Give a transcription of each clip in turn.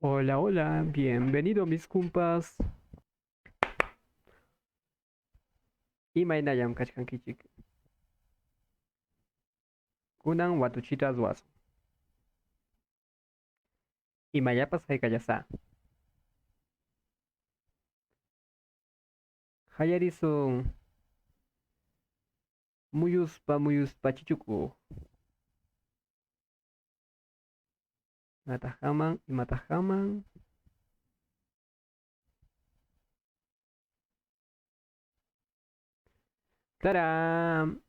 Hola, hola, bienvenido mis kumpas. Imaynallam kachkankichik. Kunan watuchita ruwasun. Imayapas haykallasa. Hayarisun muyuspa chichuku. Imatajaman. Taram.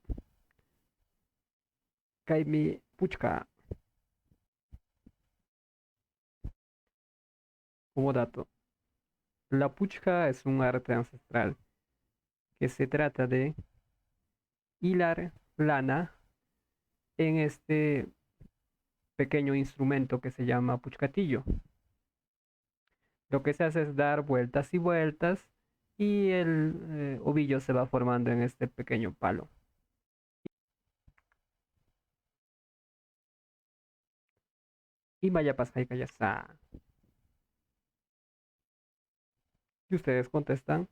Kaimi puchka. Como dato. La puchka es un arte ancestral que se trata de hilar lana en este pequeño instrumento que se llama puchcatillo. Lo que se hace es dar vueltas y vueltas y el ovillo se va formando en este pequeño palo. Y Mayapas ya está. Y ustedes contestan,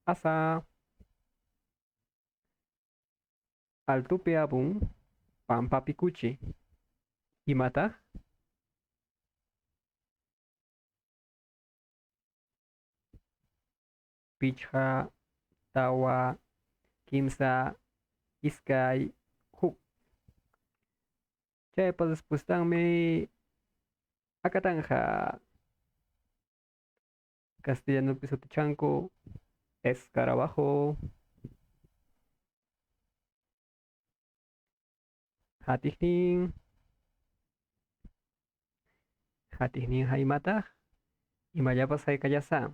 asa, altupeabun, pampa picuchi. Y mata, picha, tawa, kimsa, iskay, huk. Chay pues después me acatanja. Castellano pisotichanco, escarabajo, hatijnin, hatijnin haimata. Y Mayapas haikayasa.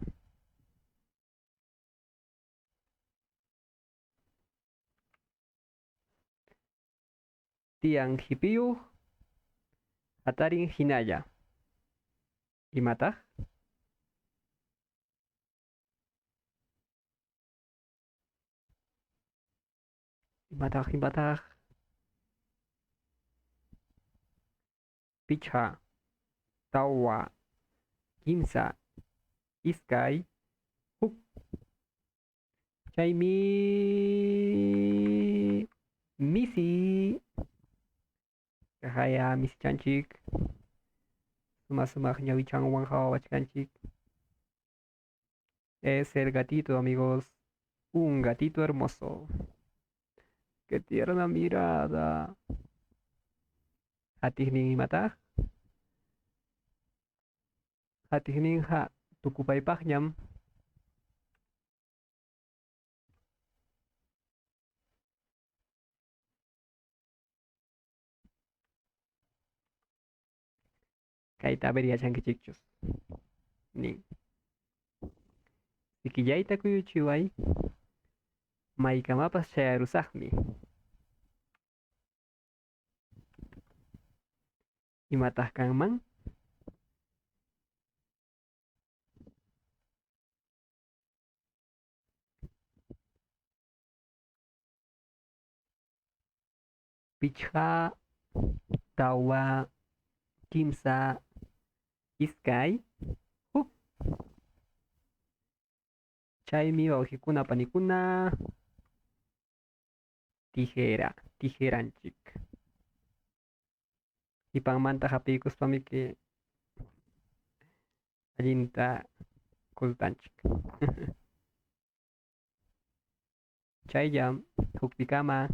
Tian hipiu, atarin hinaya. Y mata, y mata, picha, tawa, kimsa, iskay, huk. Chaymi misi. Kahaya misi chanchik. Suma ñawichan wanjawa wachkanchik. Es el gatito, amigos. Un gatito hermoso. Qué tierna mirada. Hatihnin mata. Hatihnin ha. Tukupaypaqñam. Kayta veriachankichikchus. Nin. Sikillayta kuyuchiway. Maykamapas chayarusaqmi. Imataq kanman. Pichqa, tawa, kimsa, iskay, huk. Chaymi wawqikuna panikuna. Tijeranchik. Ipanmanta hapiykuspami que allinta kultanchik. Chayllam, hukpikama.